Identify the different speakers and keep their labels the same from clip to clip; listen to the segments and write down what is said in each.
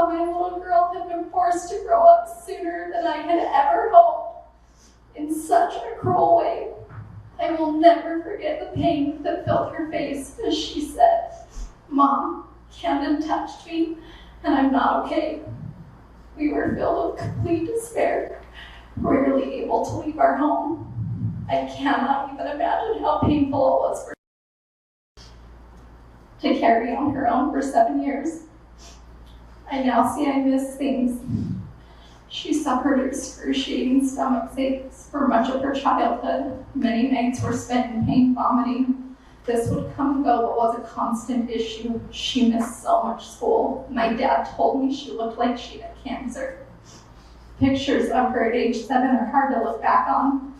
Speaker 1: how my little girl had been forced to grow up sooner than I had ever hoped, in such a cruel way. I will never forget the pain that filled her face as she said, "Mom, Candon touched me, and I'm not okay." We were filled with complete despair, rarely able to leave our home. I cannot even imagine how painful it was for her to carry on her own for 7 years. I now see I miss things. She suffered excruciating stomach aches for much of her childhood. Many nights were spent in pain vomiting. This would come and go, but was a constant issue. She missed so much school. My dad told me she looked like she had cancer. Pictures of her at age 7 are hard to look back on,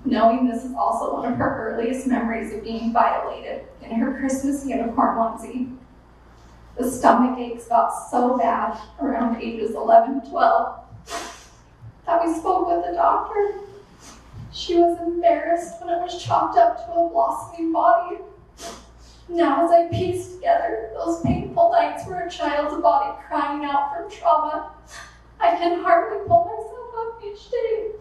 Speaker 1: knowing this is also one of her earliest memories of being violated in her Christmas unicorn onesie. The stomach aches got so bad around ages 11 to 12 that we spoke with the doctor. She was embarrassed when it was chopped up to a blossoming body. Now as I piece together those painful nights where a child's body crying out from trauma, I can hardly pull myself up each day.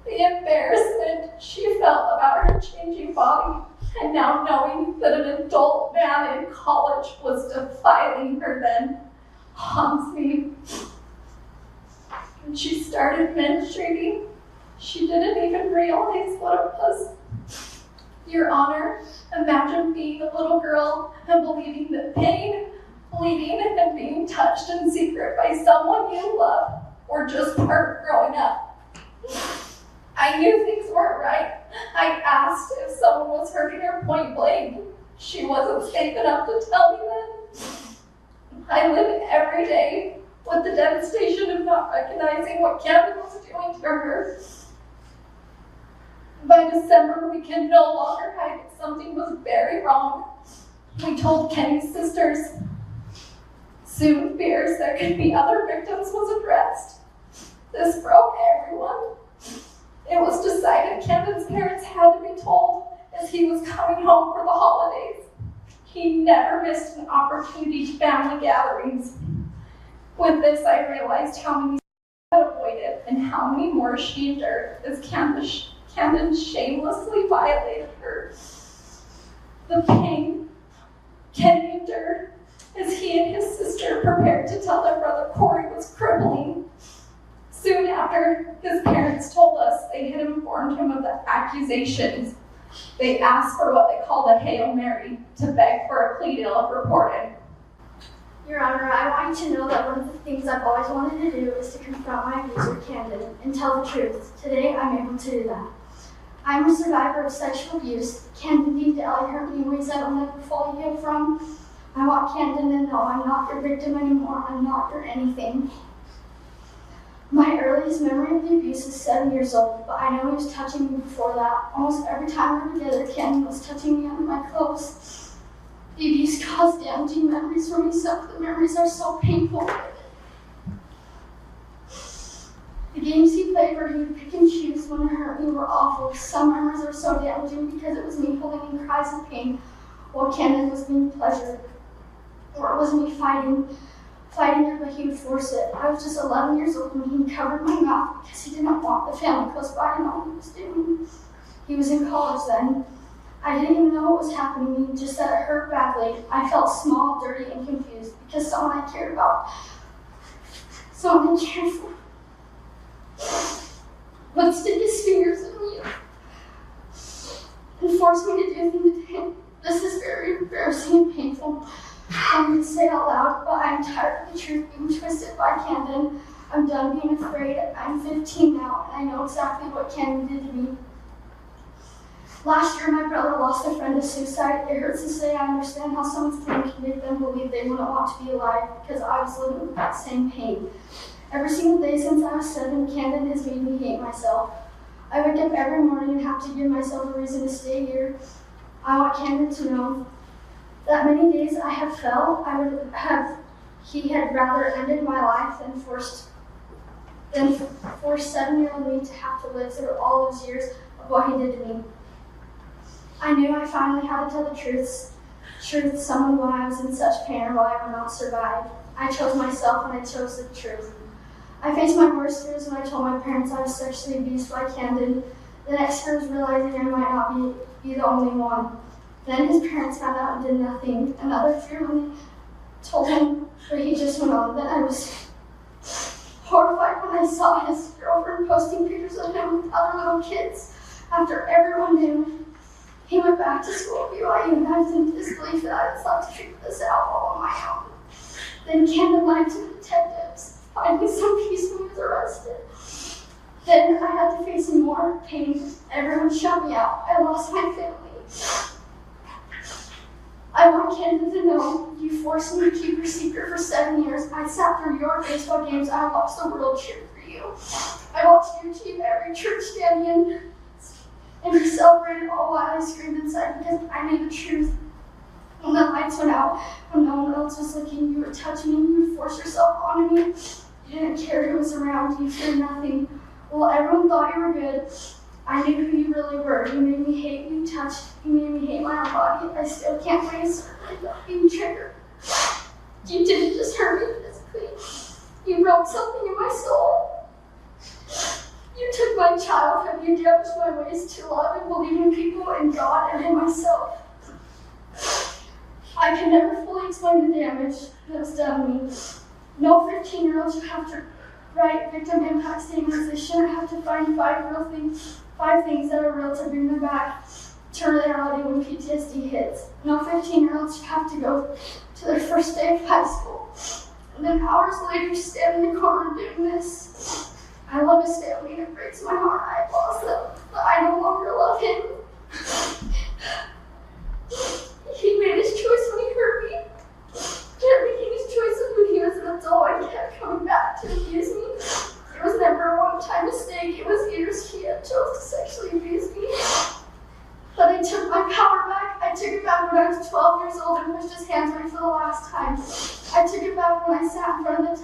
Speaker 1: The embarrassment she felt about her changing body, and now knowing that an adult man in college was defiling her then, haunts me. When she started menstruating, she didn't even realize what it was. Your Honor, imagine being a little girl and believing that pain, bleeding, and being touched in secret by someone you love were just part of growing up. I knew things weren't right. I asked if someone was hurting her point blank. She wasn't safe enough to tell me that. I live every day with the devastation of not recognizing what Candon was doing to her. By December, we can no longer hide that something was very wrong. We told Kenny's sisters. Soon fears there could be other victims was addressed. This broke everyone. It was decided Candon's parents had to be told as he was coming home for the holidays. He never missed an opportunity to family gatherings. With this, I realized how many she had avoided and how many more she endured as Candon shamelessly violated her. The pain Kenny endured as he and his sister prepared to tell their brother Corey was crippling. Soon after, his parents told us they had informed him of the accusations. They asked for what they called a Hail Mary to beg for a plea deal if reported.
Speaker 2: Your Honor, I want you to know that one of the things I've always wanted to do is to confront my abuser, Candon, and tell the truth. Today, I'm able to do that. I'm a survivor of sexual abuse. Candon Dahle hurt me in ways I will never fully heal from. I want Candon to know I'm not your victim anymore. I'm not your anything. My earliest memory of the abuse is 7 years old, but I know he was touching me before that. Almost every time we were together, Candon was touching me under my clothes. The abuse caused damaging memories for me. Some of the memories are so painful. The games he played where he would pick and choose when it hurt me were awful. Some memories are so damaging because it was me holding in cries of pain while Candon was being pleasured. Or it was me fighting her, but he would force it. I was just 11 years old when he covered my mouth because he didn't want the family close by to know what he was doing. He was in college then. I didn't even know what was happening to me, just that it hurt badly. I felt small, dirty, and confused because someone I cared about, someone I cared for, would stick his fingers in me and force me to do things to him. This is very embarrassing and painful. I'm going to say it out loud, but I'm tired of the truth being twisted by Candon. I'm done being afraid. I'm 15 now, and I know exactly what Candon did to me. Last year, my brother lost a friend to suicide. It hurts to say I understand how someone's pain can make them believe they wouldn't want to be alive because I was living with that same pain. Every single day since I was 7, Candon has made me hate myself. I wake up every morning and have to give myself a reason to stay here. I want Candon to know that many days I have felt he had rather ended my life than forced 7-year-old me to have to live through all those years of what he did to me. I knew I finally had to tell the truth. truth, some of why I was in such pain or why I would not survive. I chose myself and I chose the truth. I faced my worst fears when I told my parents I was sexually abused by Candon. The next fear was realizing I might not be the only one. Then his parents found out and did nothing. Another fear when they told him, but he just went on. Then I was horrified when I saw his girlfriend posting pictures of him with other little kids after everyone knew. He went back to school at BYU and I was in disbelief that I was allowed to figure this out all on my own. Then Candon lied to the detectives, finding some peace when he was arrested. Then I had to face more pain. Everyone shut me out. I lost my family. I want Candon to know you forced me to keep your secret for 7 years. I sat through your baseball games. I watched the world cheer for you. I watched you achieve every church stand in and be celebrated all while I screamed inside because I knew the truth. When the lights went out, when no one else was looking, you would touch me, you would force yourself onto me. You didn't care who was around, you feared nothing. Well, everyone thought you were good. I knew who you really were. You made me hate you, you made me hate my own body. I still can't wait to start being triggered. You didn't just hurt me physically. You broke something in my soul. You took my childhood, you damaged my ways to love and believe in people, in God, and in myself. I can never fully explain the damage that was done to me. No 15-year-old should have to write victim impact statements. They shouldn't have to find five things that are real to bring them back to reality when PTSD hits. No 15-year-old should have to go to their first day of high school. And then hours later, stand in the corner doing this. I love his family and it breaks my heart. I lost them, but I no longer love him. He made his choice when he hurt me. He kept making his choices when he was an adult and kept coming back to abuse me. It was never a one-time mistake. It was years he had chose to sexually abuse me. But I took my power back. I took it back when I was 12 years old and pushed his hands away for the last time. I took it back when I sat in front of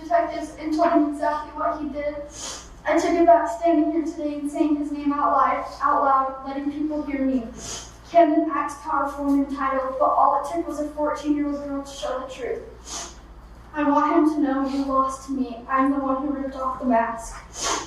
Speaker 2: detectives and told him exactly what he did. I took it back standing here today and saying his name out loud, letting people hear me. Candon acts powerful and entitled, but all it took was a 14-year-old girl to show the truth. I want him to know you lost to me. I'm the one who ripped off the mask.